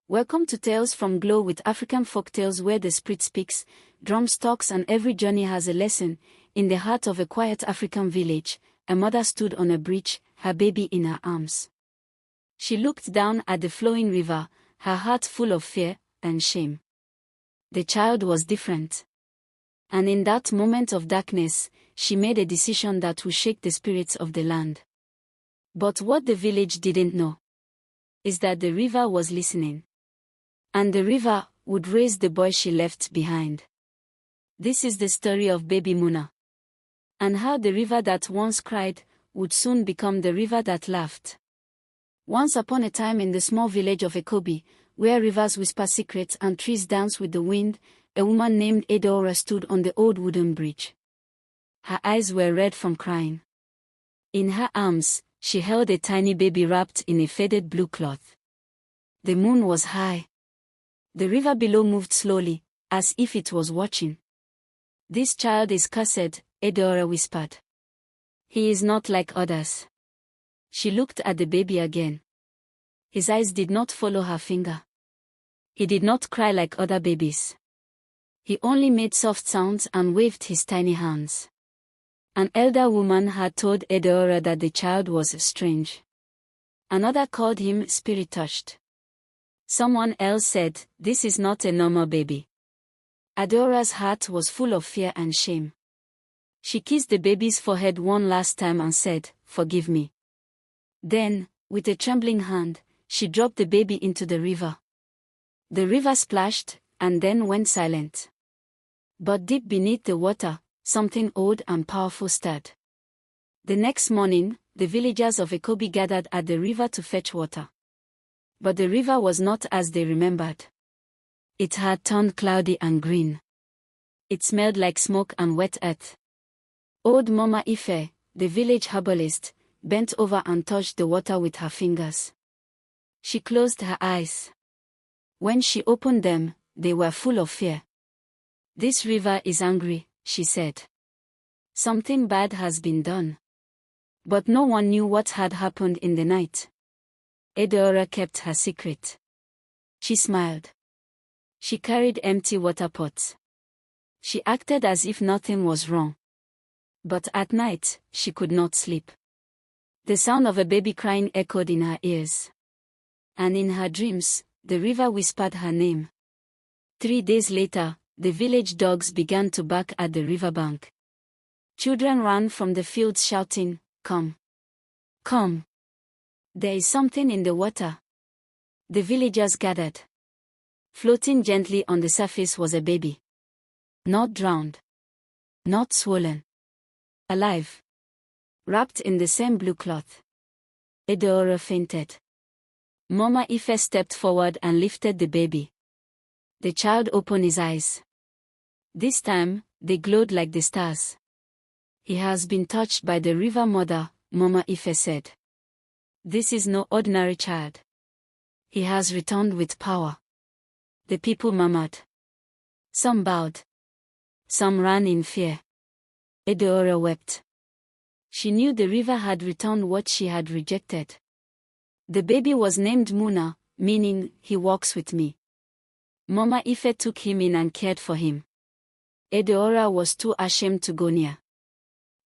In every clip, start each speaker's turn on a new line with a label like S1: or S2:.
S1: Welcome to Tales from Glow with African folktales where the spirit speaks, drums talks and every journey has a lesson. In the heart of a quiet African village, a mother stood on a bridge, her baby in her arms. She looked down at the flowing river, her heart full of fear and shame. The child was different. And in that moment of darkness, she made a decision that would shake the spirits of the land. But what the village didn't know is that the river was listening. And the river would raise the boy she left behind. This is the story of baby Muna. And how the river that once cried would soon become the river that laughed. Once upon a time in the small village of Ekobi, where rivers whisper secrets and trees dance with the wind, a woman named Edeora stood on the old wooden bridge. Her eyes were red from crying. In her arms, she held a tiny baby wrapped in a faded blue cloth. The moon was high. The river below moved slowly, as if it was watching. "This child is cursed," Edeora whispered. "He is not like others." She looked at the baby again. His eyes did not follow her finger. He did not cry like other babies. He only made soft sounds and waved his tiny hands. An elder woman had told Edeora that the child was strange. Another called him spirit-touched. Someone else said, "This is not a normal baby." Edeora's heart was full of fear and shame. She kissed the baby's forehead one last time and said, "Forgive me." Then, with a trembling hand, she dropped the baby into the river. The river splashed, and then went silent. But deep beneath the water, something old and powerful stirred. The next morning, the villagers of Ekobi gathered at the river to fetch water. But the river was not as they remembered. It had turned cloudy and green. It smelled like smoke and wet earth. Old Mama Ife, the village herbalist, bent over and touched the water with her fingers. She closed her eyes. When she opened them, they were full of fear. "This river is angry," she said. "Something bad has been done." But no one knew what had happened in the night. Edeora kept her secret. She smiled. She carried empty water pots. She acted as if nothing was wrong. But at night, she could not sleep. The sound of a baby crying echoed in her ears. And in her dreams, the river whispered her name. 3 days later, the village dogs began to bark at the riverbank. Children ran from the fields shouting, "Come! Come! There is something in the water." The villagers gathered. Floating gently on the surface was a baby. Not drowned. Not swollen. Alive. Wrapped in the same blue cloth. Edeora fainted. Mama Ife stepped forward and lifted the baby. The child opened his eyes. This time, they glowed like the stars. "He has been touched by the river mother," Mama Ife said. "This is no ordinary child. He has returned with power." The people murmured. Some bowed. Some ran in fear. Edeora wept. She knew the river had returned what she had rejected. The baby was named Muna, meaning, "He walks with me." Mama Ife took him in and cared for him. Edeora was too ashamed to go near.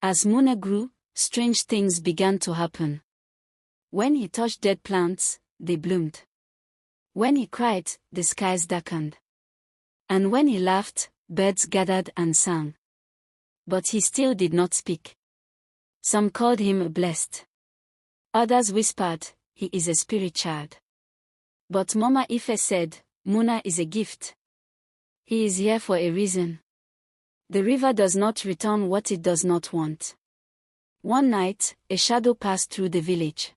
S1: As Muna grew, strange things began to happen. When he touched dead plants, they bloomed. When he cried, the skies darkened. And when he laughed, birds gathered and sang. But he still did not speak. Some called him blessed. Others whispered, "He is a spirit child." But Mama Ife said, "Muna is a gift. He is here for a reason." The river does not return what it does not want. One night, a shadow passed through the village.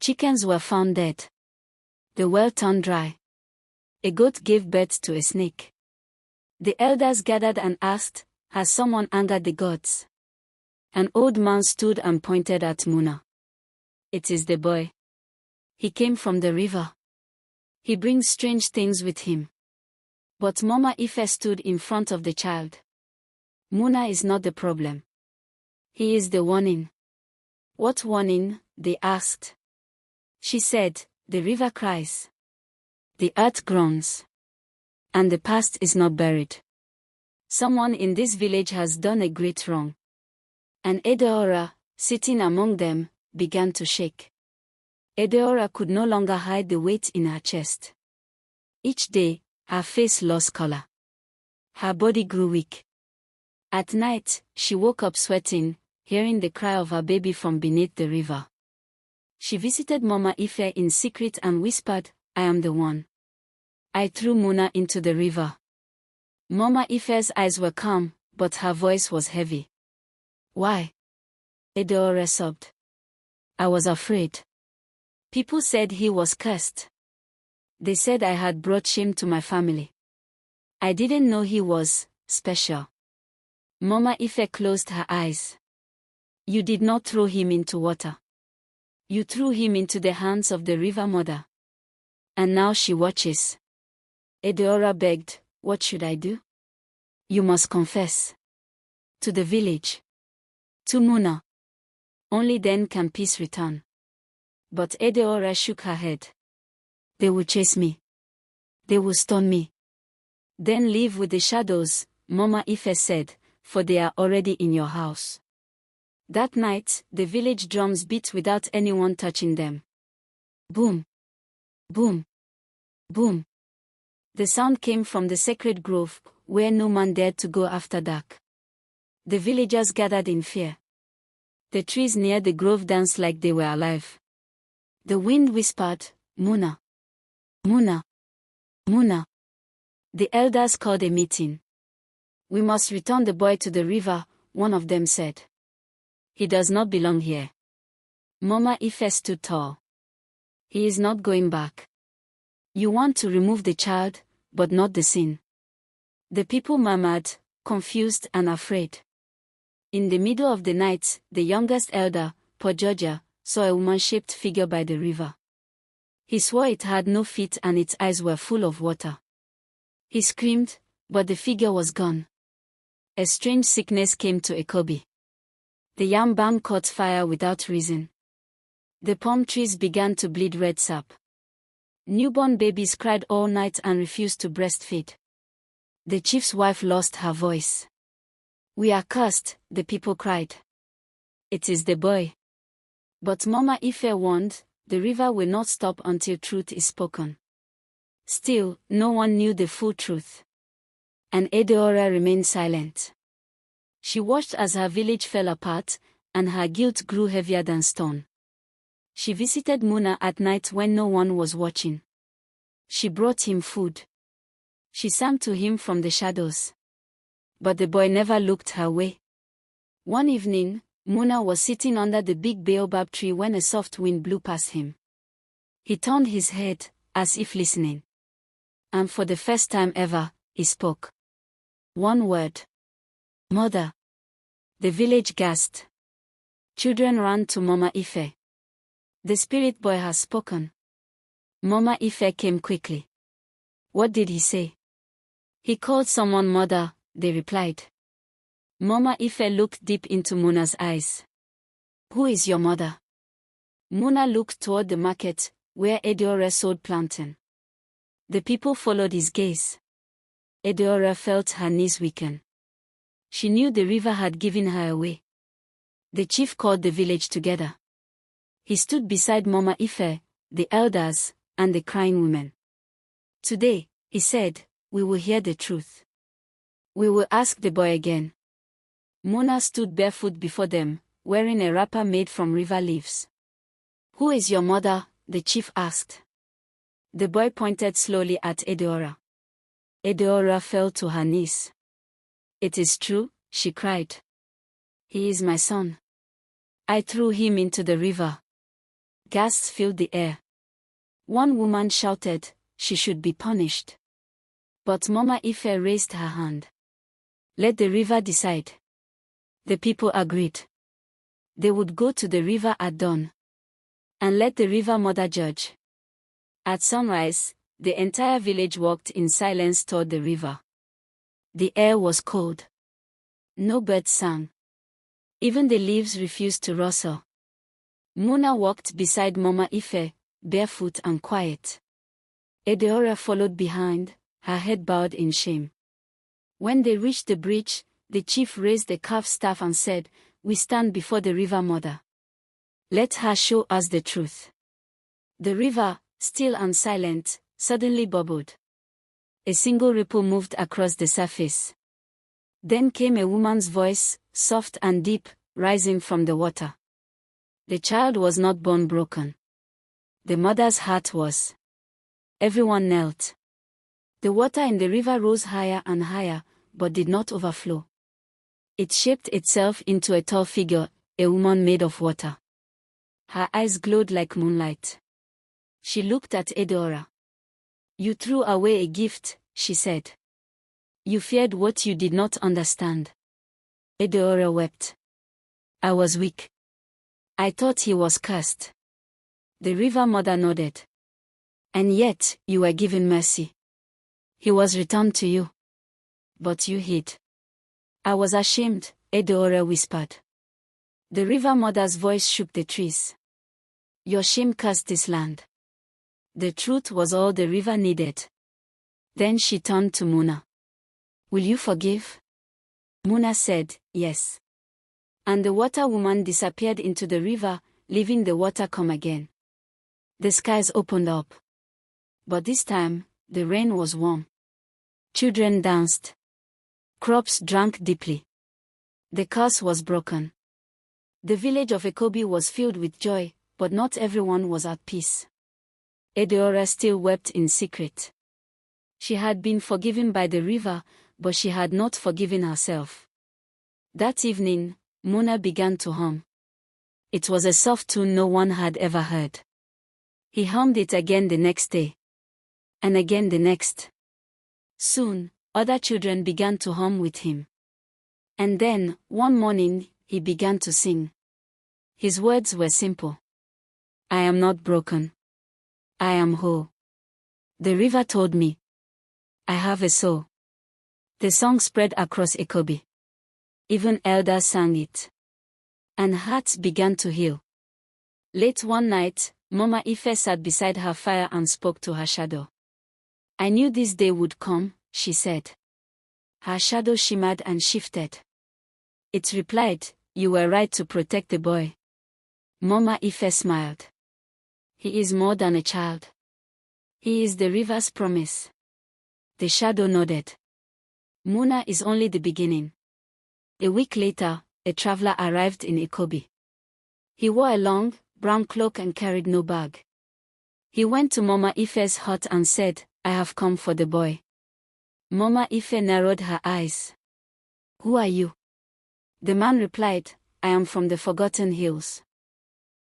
S1: Chickens were found dead. The well turned dry. A goat gave birth to a snake. The elders gathered and asked, "Has someone angered the gods?" An old man stood and pointed at Muna. "It is the boy. He came from the river. He brings strange things with him." But Mama Ife stood in front of the child. "Muna is not the problem. He is the warning." "What warning?" they asked. She said, "The river cries. The earth groans. And the past is not buried. Someone in this village has done a great wrong. And Edeora, sitting among them, began to shake. Edeora could no longer hide the weight in her chest. Each day, her face lost color. Her body grew weak. At night, she woke up sweating, hearing the cry of her baby from beneath the river. She visited Mama Ife in secret and whispered, "I am the one. I threw Muna into the river." Mama Ife's eyes were calm, but her voice was heavy. "Why?" Edeora sobbed. "I was afraid. People said he was cursed. They said I had brought shame to my family. I didn't know he was special." Mama Ife closed her eyes. "You did not throw him into water. You threw him into the hands of the river mother. And now she watches." Edeora begged, "What should I do?" "You must confess. To the village. To Muna. Only then can peace return." But Edeora shook her head. "They will chase me. They will stone me." "Then live with the shadows," Mama Ife said, "for they are already in your house." That night, the village drums beat without anyone touching them. Boom! Boom! Boom! The sound came from the sacred grove, where no man dared to go after dark. The villagers gathered in fear. The trees near the grove danced like they were alive. The wind whispered, "Muna! Muna! Muna!" The elders called a meeting. "We must return the boy to the river," one of them said. "He does not belong here." Mama Ife stood tall. "He is not going back. You want to remove the child, but not the sin." The people murmured, confused and afraid. In the middle of the night, the youngest elder, Pojoja, saw a woman-shaped figure by the river. He swore it had no feet and its eyes were full of water. He screamed, but the figure was gone. A strange sickness came to Ekobi. The yam balm caught fire without reason. The palm trees began to bleed red sap. Newborn babies cried all night and refused to breastfeed. The chief's wife lost her voice. "We are cursed," the people cried. "It is the boy." But Mama Ife warned, the river will not stop until truth is spoken. Still, no one knew the full truth. And Edeora remained silent. She watched as her village fell apart, and her guilt grew heavier than stone. She visited Muna at night when no one was watching. She brought him food. She sang to him from the shadows. But the boy never looked her way. One evening, Muna was sitting under the big baobab tree when a soft wind blew past him. He turned his head, as if listening. And for the first time ever, he spoke. One word. "Mother." The village gasped. Children ran to Mama Ife. "The spirit boy has spoken." Mama Ife came quickly. "What did he say?" "He called someone mother," they replied. Mama Ife looked deep into Muna's eyes. "Who is your mother?" Muna looked toward the market, where Edeora sold plantain. The people followed his gaze. Edeora felt her knees weaken. She knew the river had given her away. The chief called the village together. He stood beside Mama Ife, the elders, and the crying women. "Today," he said, "we will hear the truth. We will ask the boy again." Muna stood barefoot before them, wearing a wrapper made from river leaves. "Who is your mother?" the chief asked. The boy pointed slowly at Edeora. Edeora fell to her knees. "It is true," she cried. "He is my son. I threw him into the river." Gasps filled the air. One woman shouted, "She should be punished." But Mama Ife raised her hand. "Let the river decide." The people agreed. They would go to the river at dawn. And let the river mother judge. At sunrise, the entire village walked in silence toward the river. The air was cold. No birds sang. Even the leaves refused to rustle. Muna walked beside Mama Ife, barefoot and quiet. Edeora followed behind, her head bowed in shame. When they reached the bridge, the chief raised a carved staff and said, "We stand before the river mother. Let her show us the truth." The river, still and silent, suddenly bubbled. A single ripple moved across the surface. Then came a woman's voice, soft and deep, rising from the water. The child was not born broken. The mother's heart was. Everyone knelt. The water in the river rose higher and higher, but did not overflow. It shaped itself into a tall figure, a woman made of water. Her eyes glowed like moonlight. She looked at Edeora. "You threw away a gift," she said. "You feared what you did not understand." Edeora wept. "I was weak. I thought he was cursed." The river mother nodded. "And yet, you were given mercy. He was returned to you. But you hid." "I was ashamed," Edeora whispered. The river mother's voice shook the trees. "Your shame cursed this land." The truth was all the river needed. Then she turned to Muna. "Will you forgive?" Muna said, "Yes." And the water woman disappeared into the river, leaving the water come again. The skies opened up. But this time, the rain was warm. Children danced. Crops drank deeply. The curse was broken. The village of Ekobi was filled with joy, but not everyone was at peace. Edeora still wept in secret. She had been forgiven by the river, but she had not forgiven herself. That evening, Muna began to hum. It was a soft tune no one had ever heard. He hummed it again the next day. And again the next. Soon, other children began to hum with him. And then, one morning, he began to sing. His words were simple. "I am not broken. I am whole. The river told me. I have a soul." The song spread across Ekobi. Even elders sang it. And hearts began to heal. Late one night, Mama Ife sat beside her fire and spoke to her shadow. "I knew this day would come," she said. Her shadow shimmered and shifted. It replied, "You were right to protect the boy." Mama Ife smiled. "He is more than a child. He is the river's promise." The shadow nodded. Muna is only the beginning. A week later, a traveler arrived in Ekobi. He wore a long, brown cloak and carried no bag. He went to Mama Ife's hut and said, "I have come for the boy." Mama Ife narrowed her eyes. "Who are you?" The man replied, "I am from the Forgotten Hills.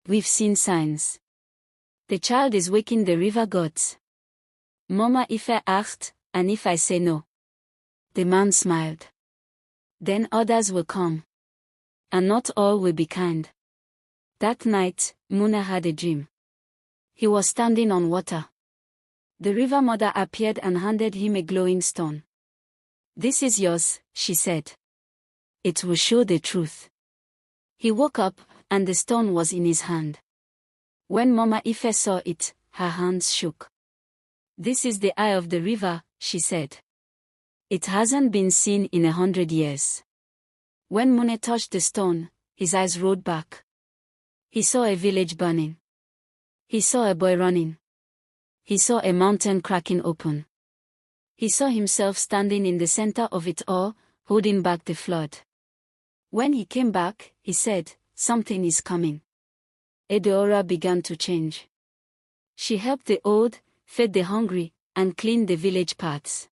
S1: We've seen signs. The child is waking the river gods." Mama Ife asked, "And if I say no?" The man smiled. "Then others will come. And not all will be kind." That night, Muna had a dream. He was standing on water. The river mother appeared and handed him a glowing stone. "This is yours," she said. "It will show the truth." He woke up, and the stone was in his hand. When Mama Ife saw it, her hands shook. "This is the eye of the river," she said. "It hasn't been seen in 100 years." When Mune touched the stone, his eyes rolled back. He saw a village burning. He saw a boy running. He saw a mountain cracking open. He saw himself standing in the center of it all, holding back the flood. When he came back, he said, "Something is coming." Edeora began to change. She helped the old, fed the hungry, and cleaned the village paths.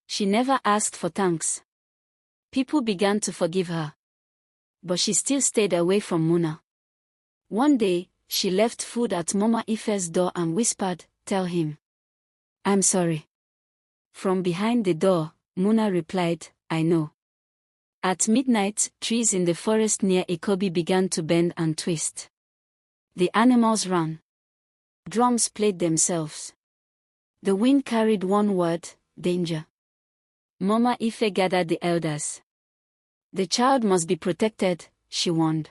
S1: She never asked for thanks. People began to forgive her. But she still stayed away from Muna. One day, she left food at Mama Ife's door and whispered, "Tell him. I'm sorry." From behind the door, Muna replied, "I know." At midnight, trees in the forest near Ekobi began to bend and twist. The animals ran. Drums played themselves. The wind carried one word, danger. Mama Ife gathered the elders. "The child must be protected," she warned.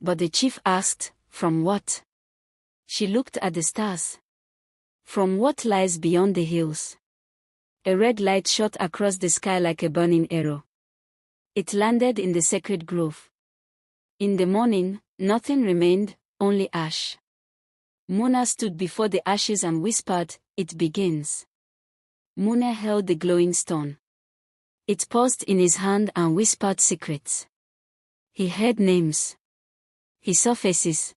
S1: But the chief asked, "From what?" She looked at the stars. From what lies beyond the hills. A red light shot across the sky like a burning arrow. It landed in the sacred grove. In the morning, nothing remained, only ash. Muna stood before the ashes and whispered, "It begins." Muna held the glowing stone. It paused in his hand and whispered secrets. He heard names. He saw faces.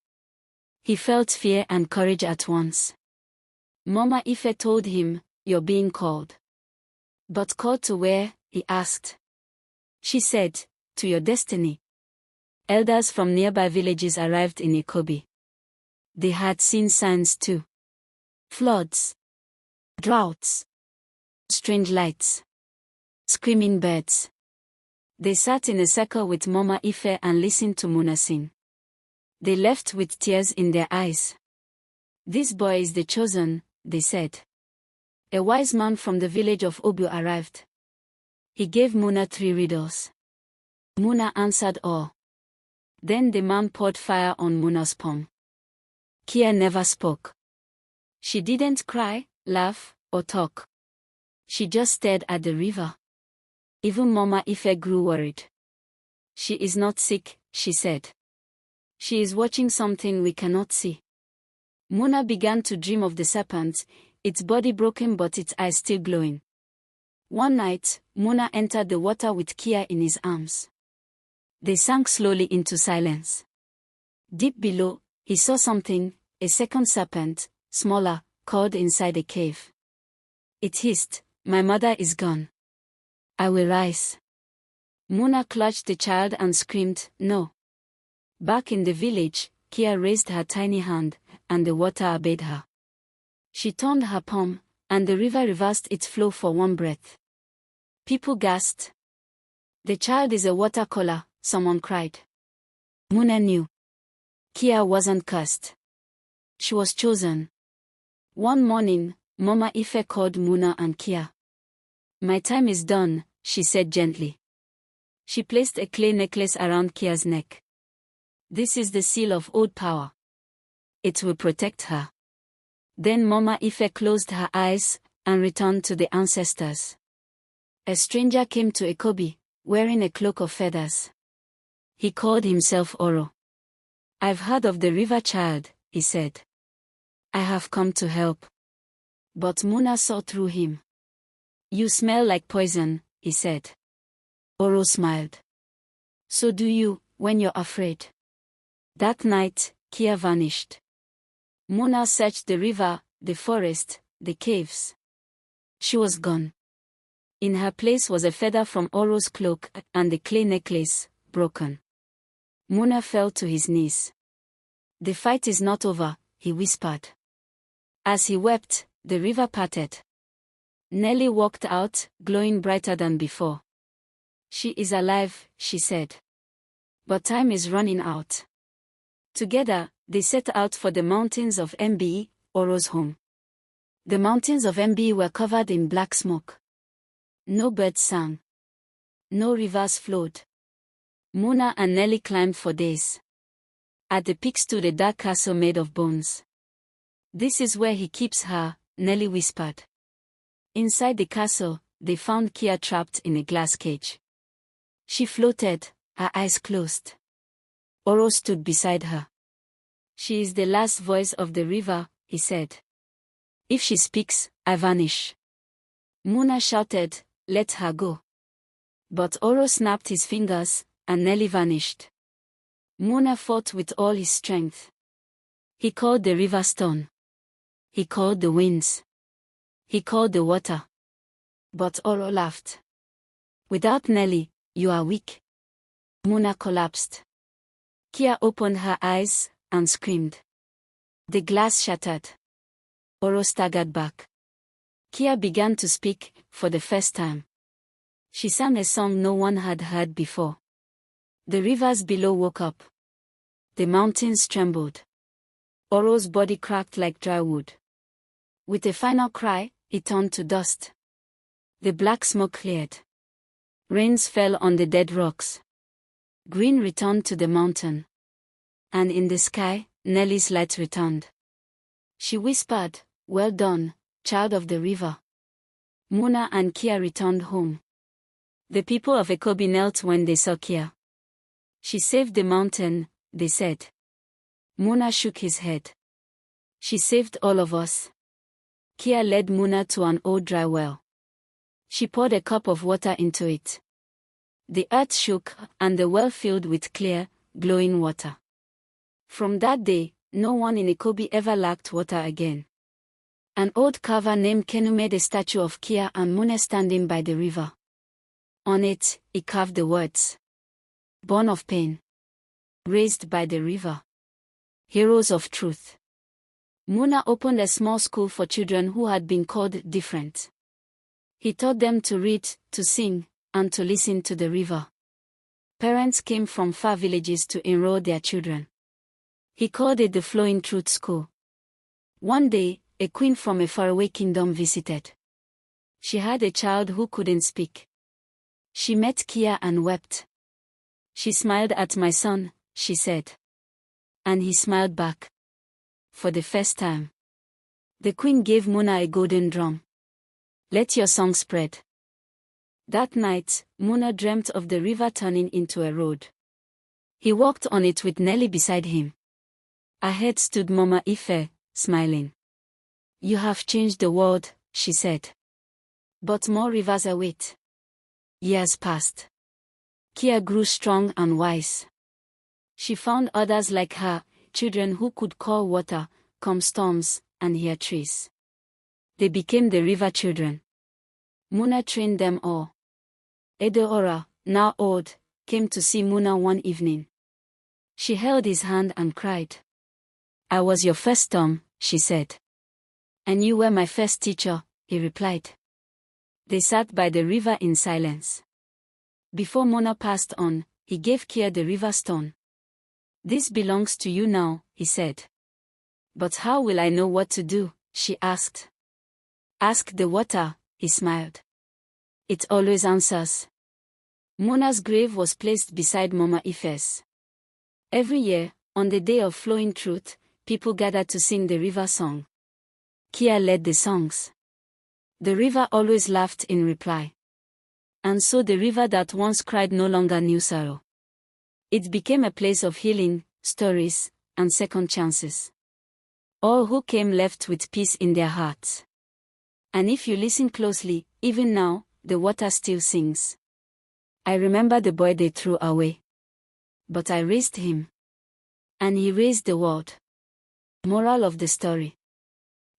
S1: He felt fear and courage at once. Mama Ife told him, "You're being called." "But called to where?" he asked. She said, "To your destiny." Elders from nearby villages arrived in Ikobi. They had seen signs too. Floods. Droughts. Strange lights. Screaming birds. They sat in a circle with Mama Ife and listened to Muna sing. They left with tears in their eyes. "This boy is the chosen," they said. A wise man from the village of Obu arrived. He gave Muna 3 riddles. Muna answered all. Then the man poured fire on Muna's palm. Kia never spoke. She didn't cry, laugh, or talk. She just stared at the river. Even Mama Ife grew worried. "She is not sick," she said. "She is watching something we cannot see." Muna began to dream of the serpent, its body broken but its eyes still glowing. One night, Muna entered the water with Kia in his arms. They sank slowly into silence. Deep below, he saw something, a second serpent, smaller, coiled inside a cave. It hissed, "My mother is gone. I will rise." Muna clutched the child and screamed, "No." Back in the village, Kia raised her tiny hand, and the water obeyed her. She turned her palm, and the river reversed its flow for one breath. People gasped. "The child is a watercolor," someone cried. Muna knew. Kia wasn't cursed. She was chosen. One morning, Mama Ife called Muna and Kia. "My time is done," she said gently. She placed a clay necklace around Kia's neck. "This is the seal of old power. It will protect her." Then Mama Ife closed her eyes and returned to the ancestors. A stranger came to Ikobi, wearing a cloak of feathers. He called himself Oro. "I've heard of the river child," he said. "I have come to help." But Muna saw through him. "You smell like poison," he said. Oro smiled. "So do you, when you're afraid." That night, Kia vanished. Muna searched the river, the forest, the caves. She was gone. In her place was a feather from Oro's cloak and the clay necklace, broken. Muna fell to his knees. "The fight is not over," he whispered. As he wept, the river parted. Nellie walked out, glowing brighter than before. "She is alive," she said. "But time is running out." Together, they set out for the mountains of Mbe, Oro's home. The mountains of Mbe were covered in black smoke. No birds sang. No rivers flowed. Muna and Nellie climbed for days. At the peak stood a dark castle made of bones. "This is where he keeps her," Nellie whispered. Inside the castle, they found Kia trapped in a glass cage. She floated, her eyes closed. Oro stood beside her. "She is the last voice of the river," he said. "If she speaks, I vanish." Muna shouted, "Let her go." But Oro snapped his fingers, and Nellie vanished. Muna fought with all his strength. He called the river stone. He called the winds. He called the water. But Oro laughed. "Without Nellie, you are weak." Muna collapsed. Kia opened her eyes and screamed. The glass shattered. Oro staggered back. Kia began to speak, for the first time. She sang a song no one had heard before. The rivers below woke up. The mountains trembled. Oro's body cracked like dry wood. With a final cry, he turned to dust. The black smoke cleared. Rains fell on the dead rocks. Green returned to the mountain. And in the sky, Nellie's light returned. She whispered, Well done, child of the river. Muna and Kia returned home. The people of Ekobi knelt when they saw Kia. She saved the mountain, they said. Muna shook his head. She saved all of us. Kia led Muna to an old dry well. She poured a cup of water into it. The earth shook, and the well filled with clear, glowing water. From that day, no one in Ekobi ever lacked water again. An old carver named Kenu made a statue of Kia and Muna standing by the river. On it, he carved the words, "Born of pain. Raised by the river. Heroes of truth." Muna opened a small school for children who had been called different. He taught them to read, to sing, and to listen to the river. Parents came from far villages to enroll their children. He called it the Flowing Truth School. One day, a queen from a faraway kingdom visited. She had a child who couldn't speak. She met Kia and wept. "She smiled at my son," she said. And he smiled back. For the first time. The queen gave Muna a golden drum. "Let your song spread." That night, Muna dreamt of the river turning into a road. He walked on it with Nelly beside him. Ahead stood Mama Ife, smiling. "You have changed the world," she said. But more rivers await. Years passed. Kia grew strong and wise. She found others like her, children who could call water, calm storms, and hear trees. They became the river children. Muna trained them all. Edeora, now old, came to see Muna one evening. She held his hand and cried. "I was your first storm," she said. "And you were my first teacher," he replied. They sat by the river in silence. Before Muna passed on, he gave Kia the river stone. "This belongs to you now," he said. "But how will I know what to do?" she asked. "Ask the water," he smiled. "It always answers." Muna's grave was placed beside Mama Ife's. Every year, on the day of Flowing Truth, people gathered to sing the river song. Kia led the songs. The river always laughed in reply. And so the river that once cried no longer knew sorrow. It became a place of healing, stories, and second chances. All who came left with peace in their hearts. And if you listen closely, even now, the water still sings. "I remember the boy they threw away. But I raised him. And he raised the world." Moral of the story.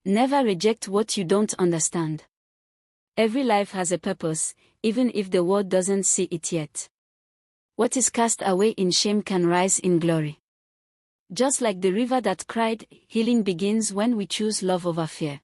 S1: Never reject what you don't understand. Every life has a purpose, even if the world doesn't see it yet. What is cast away in shame can rise in glory. Just like the river that cried, healing begins when we choose love over fear.